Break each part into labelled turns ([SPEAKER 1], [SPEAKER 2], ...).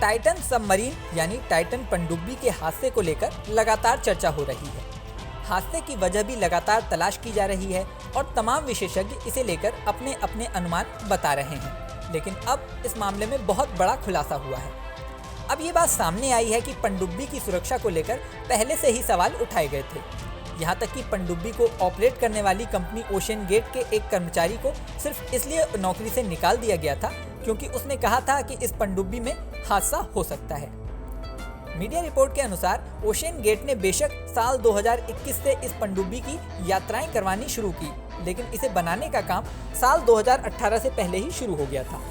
[SPEAKER 1] Titan submarine यानी Titan पनडुब्बी के हादसे को लेकर लगातार चर्चा हो रही है। हादसे की वजह भी लगातार तलाश की जा रही है और तमाम विशेषज्ञ इसे लेकर अपने अपने अनुमान बता रहे हैं। लेकिन अब इस मामले में बहुत बड़ा खुलासा हुआ है। अब ये बात सामने आई है कि पनडुब्बी की सुरक्षा को लेकर पहले से ही सवाल उठाए गए थे। यहाँ तक कि पनडुब्बी को ऑपरेट करने वाली कंपनी ओशन गेट के एक कर्मचारी को सिर्फ इसलिए नौकरी से निकाल दिया गया था क्योंकि उसने कहा था कि इस पनडुब्बी में हादसा हो सकता है। मीडिया रिपोर्ट के अनुसार ओशन गेट ने बेशक साल 2021 से इस पनडुब्बी की यात्राएं करवानी शुरू की, लेकिन इसे बनाने का काम साल 2018 से पहले ही शुरू हो गया था।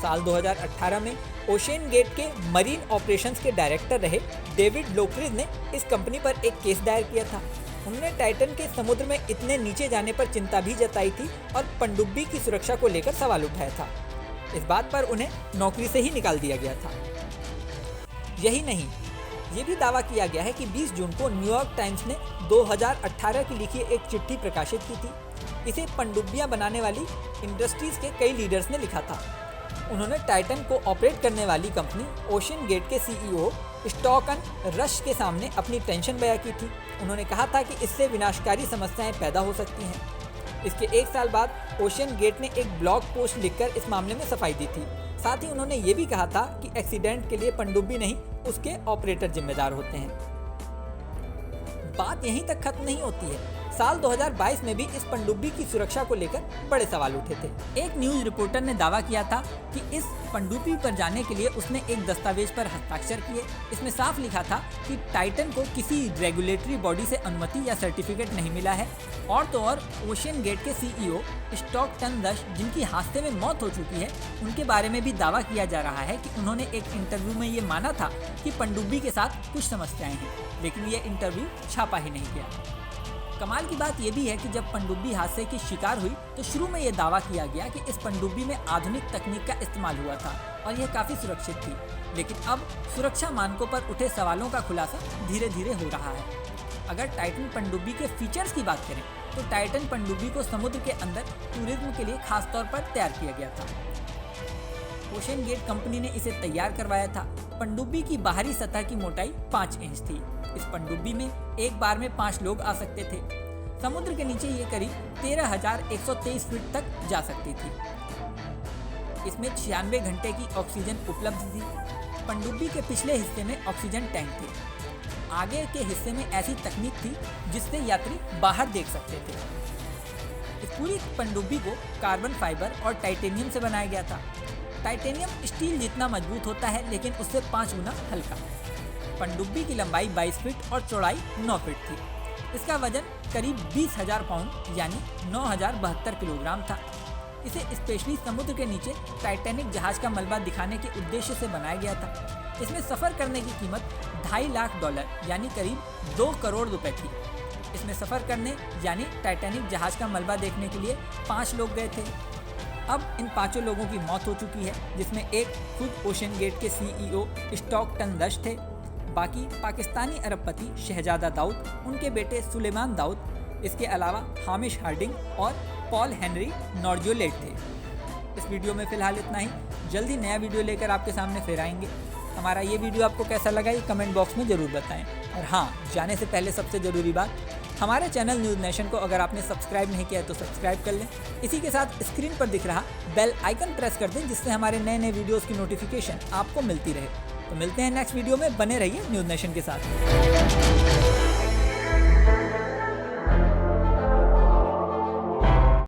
[SPEAKER 1] साल 2018 में ओशन गेट के मरीन ऑपरेशंस के डायरेक्टर रहे डेविड लोक्रिज ने इस कंपनी पर एक केस दायर किया था। उन्होंने टाइटन के समुद्र में इतने नीचे जाने पर चिंता भी जताई थी और पनडुब्बी की सुरक्षा को लेकर सवाल उठाया था। इस बात पर उन्हें नौकरी से ही निकाल दिया गया था। यही नहीं, ये भी दावा किया गया है कि 20 जून को न्यूयॉर्क टाइम्स ने 2018 की लिखी एक चिट्ठी प्रकाशित की थी। इसे पनडुब्बियां बनाने वाली इंडस्ट्रीज के कई लीडर्स ने लिखा था। उन्होंने टाइटन को ऑपरेट करने वाली कंपनी ओशन गेट के सीईओ स्टॉकन रश के सामने अपनी टेंशन बयां की थी। उन्होंने कहा था कि इससे विनाशकारी समस्याएं पैदा हो सकती हैं। इसके एक साल बाद ओशन गेट ने एक ब्लॉग पोस्ट लिखकर इस मामले में सफाई दी थी। साथ ही उन्होंने ये भी कहा था कि एक्सीडेंट के लिए पनडुब्बी नहीं, उसके ऑपरेटर जिम्मेदार होते हैं। बात यहीं तक खत्म नहीं होती है। साल 2022 में भी इस पनडुब्बी की सुरक्षा को लेकर बड़े सवाल उठे थे। एक न्यूज रिपोर्टर ने दावा किया था कि इस पनडुब्बी पर जाने के लिए उसने एक दस्तावेज पर हस्ताक्षर किए। इसमें साफ लिखा था कि टाइटन को किसी रेगुलेटरी बॉडी से अनुमति या सर्टिफिकेट नहीं मिला है। और तो और ओशन गेट के सीईओ स्टॉकटन रश, जिनकी हादसे में मौत हो चुकी है, उनके बारे में भी दावा किया जा रहा है कि उन्होंने एक इंटरव्यू में ये माना था कि पनडुब्बी के साथ कुछ समस्याएं हैं, लेकिन ये इंटरव्यू छापा ही नहीं गया। कमाल की बात यह भी है कि जब पनडुब्बी हादसे की शिकार हुई तो शुरू में यह दावा किया गया कि इस पनडुब्बी में आधुनिक तकनीक का इस्तेमाल हुआ था और यह काफ़ी सुरक्षित थी। लेकिन अब सुरक्षा मानकों पर उठे सवालों का खुलासा धीरे धीरे हो रहा है। अगर टाइटन पनडुब्बी के फीचर्स की बात करें तो टाइटन पनडुब्बी को समुद्र के अंदर टूरिज्म के लिए खास तौर पर तैयार किया गया था। ओशन गेट कंपनी ने इसे तैयार करवाया था। पनडुब्बी की बाहरी सतह की मोटाई 5 इंच थी। इस पनडुब्बी में एक बार में 5 लोग आ सकते थे। समुद्र के नीचे ये करीब 13,123 फीट तक जा सकती थी। इसमें 96 घंटे की ऑक्सीजन उपलब्ध थी। पनडुब्बी के पिछले हिस्से में ऑक्सीजन टैंक थे। आगे के हिस्से में ऐसी तकनीक थी जिससे यात्री बाहर देख सकते थे। इस पूरी पनडुब्बी को कार्बन फाइबर और टाइटेनियम से बनाया गया था। टाइटेनियम स्टील जितना मजबूत होता है, लेकिन उससे 5 गुना हल्का। पनडुब्बी की लंबाई 22 फीट और चौड़ाई 9 फीट थी। इसका वजन करीब 20,000 पाउंड यानी 9,072 किलोग्राम था। इसे स्पेशली समुद्र के नीचे टाइटैनिक जहाज का मलबा दिखाने के उद्देश्य से बनाया गया था। इसमें सफ़र करने की कीमत $2.5 लाख यानी करीब 2 करोड़ रुपए थी। इसमें सफ़र करने यानी टाइटैनिक जहाज का मलबा देखने के लिए 5 लोग गए थे। अब इन 5 लोगों की मौत हो चुकी है, जिसमें एक खुद ओशन गेट के सीईओ स्टॉकटन रश थे। बाकी पाकिस्तानी अरबपति शहजादा दाऊद, उनके बेटे सुलेमान दाऊद, इसके अलावा हामिश हार्डिंग और पॉल हेनरी नॉर्जोलेट थे। इस वीडियो में फ़िलहाल इतना ही। जल्दी नया वीडियो लेकर आपके सामने फिर आएंगे। हमारा ये वीडियो आपको कैसा लगा ये कमेंट बॉक्स में ज़रूर बताएं। और हाँ, जाने से पहले सबसे ज़रूरी बात, हमारे चैनल न्यूज़ नेशन को अगर आपने सब्सक्राइब नहीं किया है तो सब्सक्राइब कर लें। इसी के साथ स्क्रीन पर दिख रहा बेल आइकन प्रेस कर दें, जिससे हमारे नए नए वीडियोज़ की नोटिफिकेशन आपको मिलती रहे। तो मिलते हैं नेक्स्ट वीडियो में। बने रहिए न्यूज़ नेशन के साथ।